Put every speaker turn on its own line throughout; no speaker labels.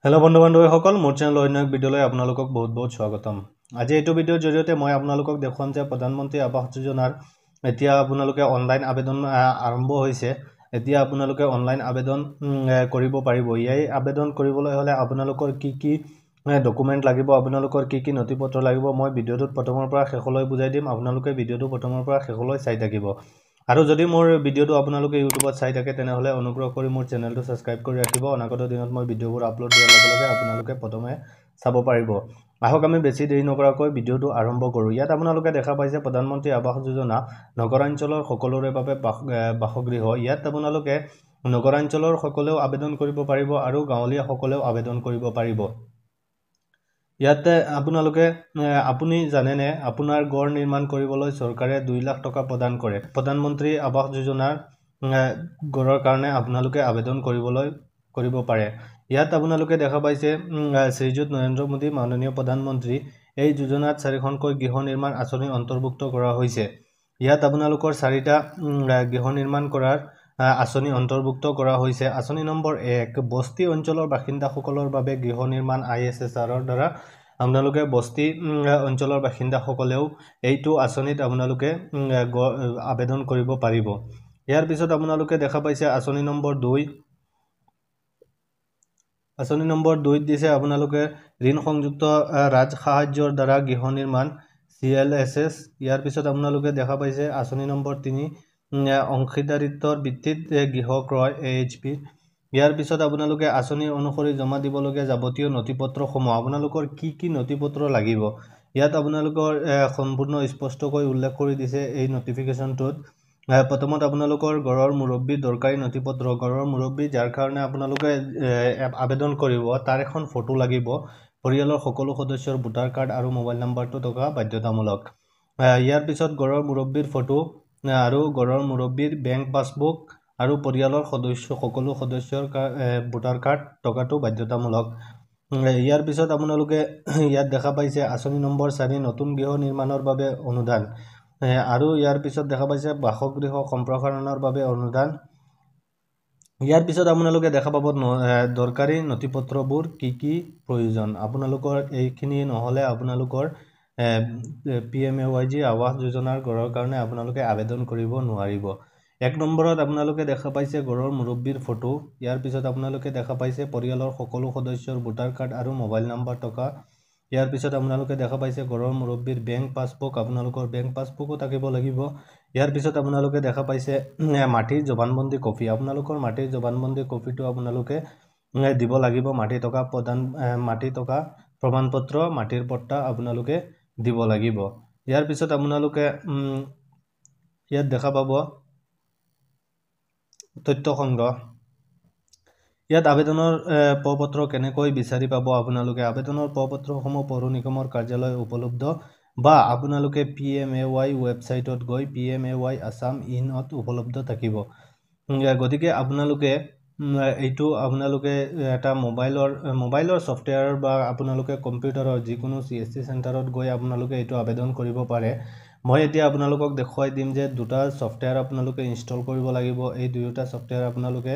Hello बंधु बान्धवीসকল মোৰ channel অন্য এক ভিডিঅলৈ আপোনালোকক বহুত বহুত স্বাগতম। আজি এইটো ভিডিঅ'ৰ জৰিয়তে মই আপোনালোকক দেখুৱাম যে প্ৰধানমন্ত্ৰী আৱাস যোজনাৰ এতিয়া আপোনালোকে অনলাইন আবেদন আৰম্ভ হৈছে। এতিয়া আপোনালোকে অনলাইন আবেদন কৰিব পাৰিব। এই আবেদন কৰিবলৈ হলে আপোনালোকৰ কি ডকুমেন্ট লাগিব, আপোনালোকৰ কি নথিপত্ৰ লাগিব, মই ভিডিঅ'টোত প্ৰথমৰ পৰা শেষলৈ বুজাই দিম। আপোনালোকে ভিডিঅ'টো প্ৰথমৰ পৰা শেষলৈ চাই থাকিব। আৰু যদি মোৰ ভিডিঅ'টো আপোনালোকে ইউটিউবত চাই থাকে তেনেহলে অনুগ্ৰহ কৰি মোৰ চেনেলটো সাবস্ক্ৰাইব কৰি ৰাখিব। অনাগত দিনত মই ভিডিঅ'বোৰ আপলোড দিয়াৰ লগে লগে আপোনালোকে প্ৰথমে চাব পাৰিব। আহক আমি বেছি দেৰি নকৰাকৈ ভিডিঅ'টো আৰম্ভ কৰোঁ। ইয়াত আপোনালোকে দেখা পাইছে প্ৰধানমন্ত্ৰী আৱাস যোজনা নগৰাঞ্চলৰ সকলোৰে বাবে বাসগৃহ। ইয়াত আপোনালোকে নগৰাঞ্চলৰ সকলেও আবেদন কৰিব পাৰিব আৰু গাঁৱলীয়া সকলেও আবেদন কৰিব পাৰিব। ইয়াতে আপুনি জানেনে আপোনাৰ গড় নিৰ্মাণ কৰিবলৈ চৰকাৰে 2 লাখ টকা প্ৰদান কৰে। প্ৰধানমন্ত্ৰী আৱাস যোজনাৰ গড়ৰ কাৰণে আপোনালোকে আবেদন কৰিব পাৰে। ইয়াত আপোনালোকে দেখা পাইছে শ্ৰীযুত নৰেন্দ্ৰ মোদী মাননীয় প্ৰধানমন্ত্ৰী এই যোজনাত 4খনকৈ গৃহ নিৰ্মাণ আঁচনি অন্তৰ্ভুক্ত কৰা হৈছে। ইয়াত আপোনালোকৰ 4টা গৃহ নিৰ্মাণ কৰাৰ আঁচনি অন্তৰ্ভুক্ত কৰা হৈছে। আঁচনি নম্বৰ 1 বস্তি অঞ্চলৰ বাসিন্দাসকলৰ বাবে গৃহ নিৰ্মাণ ISSRৰ দ্বাৰা আপোনালোকে বস্তি অঞ্চলৰ বাসিন্দাসকলেও এইটো আঁচনিত আপোনালোকে আবেদন কৰিব পাৰিব। ইয়াৰ পিছত আপোনালোকে দেখা পাইছে আঁচনি নম্বৰ 2। আঁচনি নম্বৰ 2ত দিছে আপোনালোকে ঋণ সংযুক্ত ৰাজ সাহায্যৰ দ্বাৰা গৃহ নিৰ্মাণ CLSS। ইয়াৰ পিছত আপোনালোকে দেখা পাইছে আঁচনি নম্বৰ 3 অংশীদাৰিত্বৰ ভিত্তিত গৃহ ক্ৰয় AHP। ইয়াৰ পিছত আপোনালোকে আঁচনি অনুসৰি জমা দিবলগীয়া যাৱতীয় নথিপত্ৰসমূহ আপোনালোকৰ কি নথিপত্ৰ লাগিব ইয়াত আপোনালোকৰ সম্পূৰ্ণ স্পষ্টকৈ উল্লেখ কৰি দিছে এই নটিফিকেশনটোত। প্ৰথমত আপোনালোকৰ গড়ৰ মুৰব্বীৰ দৰকাৰী নথিপত্ৰ, গড়ৰ মুৰব্বী যাৰ কাৰণে আপোনালোকে আবেদন কৰিব তাৰ এখন ফটো লাগিব। পৰিয়ালৰ সকলো সদস্যৰ ভোটাৰ কাৰ্ড আৰু মোবাইল নম্বৰটো থকা বাধ্যতামূলক। ইয়াৰ পিছত গড়ৰ মুৰব্বীৰ ফটো আৰু গড়ৰ মুৰব্বীৰ বেংক পাছবুক আৰু পৰিয়ালৰ সকলো সদস্যৰ ভোটাৰ কাৰ্ড থকাটো বাধ্যতামূলক। ইয়াৰ পিছত আপোনালোকে ইয়াত দেখা পাইছে আঁচনি নম্বৰ 4 নতুন গৃহ নিৰ্মাণৰ বাবে অনুদান আৰু ইয়াৰ পিছত দেখা পাইছে বাসগৃহ সম্প্ৰসাৰণৰ বাবে অনুদান। ইয়াৰ পিছত আপোনালোকে দেখা পাব দৰকাৰী নথিপত্ৰবোৰ কি প্ৰয়োজন। আপোনালোকৰ এইখিনি নহলে আপোনালোকৰ PMAYG আৱাস যোজনাৰ গড়ৰ কাৰণে আপোনালোকে আবেদন কৰিব নোৱাৰিব। 1 নম্বৰত আপোনালোকে দেখা পাইছে গড়ৰ মুৰব্বীৰ ফটো। ইয়াৰ পিছত আপোনালোকে দেখা পাইছে পৰিয়ালৰ সকলো সদস্যৰ ভোটাৰ কাৰ্ড আৰু মোবাইল নম্বৰ থকা। ইয়াৰ পিছত আপোনালোকে দেখা পাইছে গড়ৰ মুৰব্বীৰ বেংক পাছবুক, আপোনালোকৰ বেংক পাছবুকো থাকিব লাগিব। ইয়াৰ পিছত আপোনালোকে দেখা পাইছে মাটিৰ জবানবন্দী কপি, আপোনালোকৰ মাটিৰ জবানবন্দী কপিটো আপোনালোকে দিব লাগিব। মাটি থকা প্ৰমাণপত্ৰ, মাটিৰ পট্টা আপোনালোকে দিব লাগিব। ইয়াৰ পিছত আপোনালোকে ইয়াত দেখা পাব তথ্য সংগ্ৰহ। ইয়াত আবেদনৰ প্ৰপত্ৰ কেনেকৈ বিচাৰি পাব আপোনালোকে। আবেদনৰ প্ৰপত্ৰসমূহ পৌৰ নিগমৰ কাৰ্যালয় উপলব্ধ বা আপোনালোকে PMAY ৱেবছাইটত গৈ PMAY আছাম ইনত উপলব্ধ থাকিব। গতিকে আপোনালোকে এইটো আপোনালোকে এটা মোবাইলৰ সফটৱেৰ বা আপোনালোকে কম্পিউটাৰৰ যিকোনো CSC চেণ্টাৰত গৈ আপোনালোকে এইটো আবেদন কৰিব পাৰে। মই এতিয়া আপোনালোকক দেখুৱাই দিম যে দুটা সফটৱেৰ আপোনালোকে ইনষ্টল কৰিব লাগিব। এই দুয়োটা সফটৱেৰ আপোনালোকে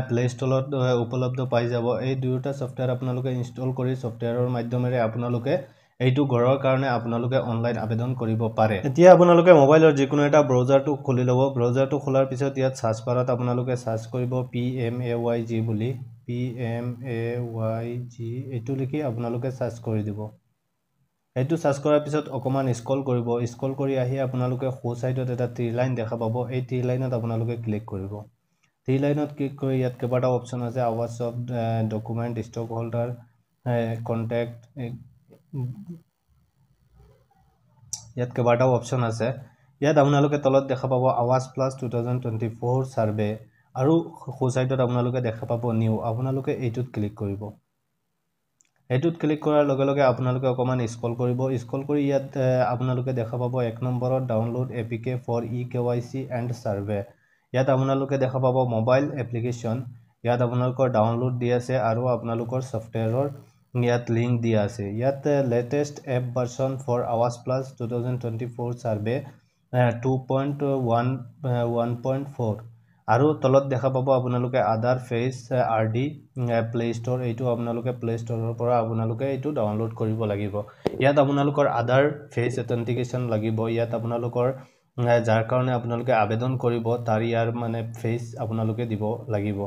প্লে ষ্টৰত উপলব্ধ পাই যাব। এই দুয়োটা সফটৱেৰ আপোনালোকে ইনষ্টল কৰি সফটৱেৰৰ মাধ্যমেৰে আপোনালোকে এইটো গড়ৰ কাৰণে আপোনালোকে অনলাইন আবেদন কৰিব পাৰে। এতিয়া আপোনালোকে মোবাইলৰ যিকোনো এটা ব্ৰাউজাৰটো খুলি ল'ব। ব্ৰাউজাৰটো খোলাৰ পিছত ইয়াত সাৰ্চ বাৰত আপোনালোকে সাৰ্চ কৰিব PMAYG বুলি, PMAYG এইটো লিখি আপোনালোকে সাৰ্চ কৰি দিব। এইটো সাৰ্চ কৰাৰ পিছত অকমান স্ক্ৰল কৰিব। স্ক্ৰল কৰি আহি আপোনালোকে সোঁ সাইডত এটা 3 লাইন দেখা পাব। এই 3 লাইনত আপোনালোকে ক্লিক কৰিব। 3 লাইনত ক্লিক কৰি ইয়াত কেইবাটা অপচন আছে, আৱাজ of document, stock holder, contact, ইয়াত কেইবাটাও অপচন আছে। ইয়াত আপোনালোকে তলত দেখা পাব আৱাজ প্লাছ 2024 সাৰ্ভে আৰু সোঁ সাইডত আপোনালোকে দেখা পাব নিউ। আপোনালোকে এইটোত ক্লিক কৰিব। এইটোত ক্লিক কৰাৰ লগে লগে আপোনালোকে অকমান স্ক্ৰল কৰিব। স্ক্ৰল কৰি ইয়াত আপোনালোকে দেখা পাব 1 নম্বৰত download APK for eKYC and survey. ইয়াত আপোনালোকে দেখা পাব মোবাইল এপ্লিকেশ্যন। ইয়াত আপোনালোকৰ ডাউনলোড দি আছে আৰু আপোনালোকৰ সফটৱেৰৰ ইয়াত লিংক দিয়া আছে। ইয়াত লেটেষ্ট এপ ভাৰ্চন ফৰ আৱাজ প্লাছ 2024 সাৰ্ভে 2.1.4 আৰু তলত দেখা পাব আপোনালোকে আধাৰ ফেচ RD প্লে ষ্ট'ৰ এইটো আপোনালোকে প্লে ষ্ট'ৰৰ পৰা আপোনালোকে এইটো ডাউনলোড কৰিব লাগিব ইয়াত আপোনালোকৰ আধাৰ ফেচ অথেন্টিকেশ্যন লাগিব ইয়াত আপোনালোকৰ যাৰ কাৰণে আপোনালোকে আবেদন কৰিব তাৰ ইয়াৰ মানে ফেচ আপোনালোকে দিব লাগিব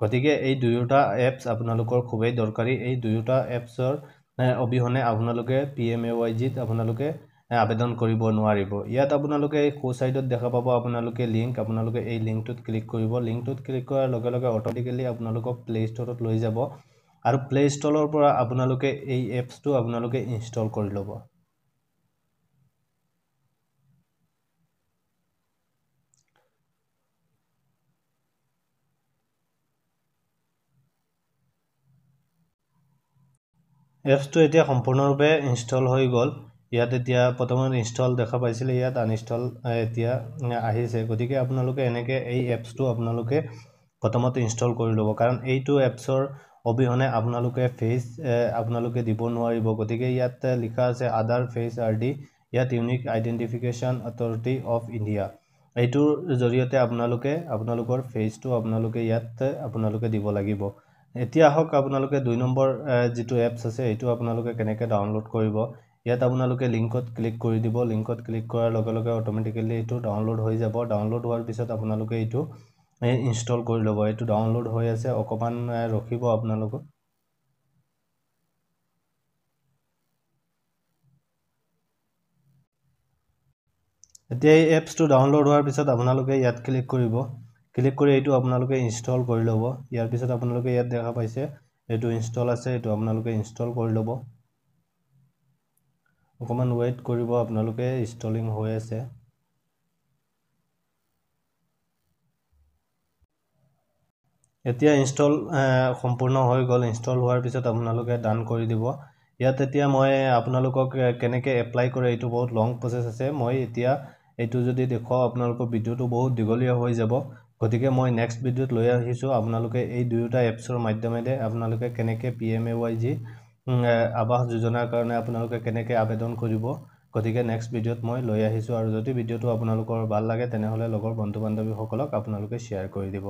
গতিকে এই দুয়োটা এপছ আপোনালোকৰ খুবেই দৰকাৰী এই দুয়োটা এপছৰ অবিহনে আপোনালোকে PMAYG ত আপোনালোকে আবেদন কৰিব নোৱাৰিব ইয়াত আপোনালোকে এই সো সাইডত দেখা পাব আপোনালোকে লিংক আপোনালোকে এই লিংকটোত ক্লিক কৰিব লিংকটোত ক্লিক কৰাৰ লগে লগে অটোমেটিক্যালি আপোনালোকক প্লে ষ্টৰত লৈ যাব আৰু প্লে ষ্টৰৰ পৰা আপোনালোকে এই এপছটো আপোনালোকে ইনষ্টল কৰি ল'ব এপছটো এতিয়া সম্পূৰ্ণৰূপে ইনষ্টল হৈ গ'ল ইয়াত এতিয়া প্ৰথমতে ইনষ্টল দেখা পাইছিলে ইয়াত আনইনষ্টল এতিয়া আহিছে গতিকে আপোনালোকে এনেকৈ এই এপছটো আপোনালোকে প্ৰথমতে ইনষ্টল কৰি ল'ব কাৰণ এইটো এপছৰ অবিহনে আপোনালোকে ফেচ আপোনালোকে দিব নোৱাৰিব গতিকে ইয়াত লিখা আছে আধাৰ ফেচ RD ইয়াত unique identification authority of India এইটোৰ জৰিয়তে আপোনালোকে আপোনালোকৰ ফেচটো আপোনালোকে ইয়াত আপোনালোকে দিব লাগিব এতিয়া হওক আপোনালোকে 2 নম্বৰ যেটো এপছ আছে এইটো আপোনালোকে কেনেকৈ ডাউনলোড কৰিব ইয়াত আপোনালোকে লিংকত ক্লিক কৰি দিব লিংকত ক্লিক কৰাৰ লগে লগে অটোমেটিক্যালি এইটো ডাউনলোড হৈ যাব ডাউনলোড হোৱাৰ পিছত আপোনালোকে এইটো ইনষ্টল কৰি ল'ব এইটো ডাউনলোড হৈ আছে অকমান ৰখিব আপোনালোক এতিয়া এই এপছটো ডাউনলোড হোৱাৰ পিছত আপোনালোকে ইয়াত ক্লিক কৰিব ক্লিক কৰি এইটো আপোনালোকে ইনষ্টল কৰি ল'ব ইয়াৰ পিছত আপোনালোকে ইয়াত দেখা পাইছে এইটো ইনষ্টল আছে এইটো আপোনালোকে ইনষ্টল কৰি ল'ব অকমান ওয়েট কৰিব আপোনালোকে ইনষ্টলিং হৈ আছে এতিয়া ইনষ্টল সম্পূৰ্ণ হৈ গ'ল ইনষ্টল হোৱাৰ পিছত আপোনালোকে ডান কৰি দিব ইয়াত এতিয়া মই আপোনালোকক কেনেকৈ এপ্লাই কৰে এইটো বহুত লং প্ৰসেস আছে মই এতিয়া এইটো যদি দেখুৱাও আপোনালোকৰ ভিডিওটো বহুত দীঘলীয়া হৈ যাব গতিকে মই নেক্সট ভিডিওত লৈ আহিছো আপোনালোকে এই দুয়োটা এপছৰ মাধ্যমেৰে আপোনালোকে কেনেকৈ PMAYG আবাস যোজনাৰ কাৰণে আপোনালোকে কেনেকৈ আবেদন কৰিব গতিকে নেক্সট ভিডিওত মই লৈ আহিছো আৰু যদি ভিডিওটো আপোনালোকৰ ভাল লাগে তেনেহলে লগৰ বন্ধু বান্ধৱীসকলক আপোনালোকে শ্বেয়াৰ কৰি দিব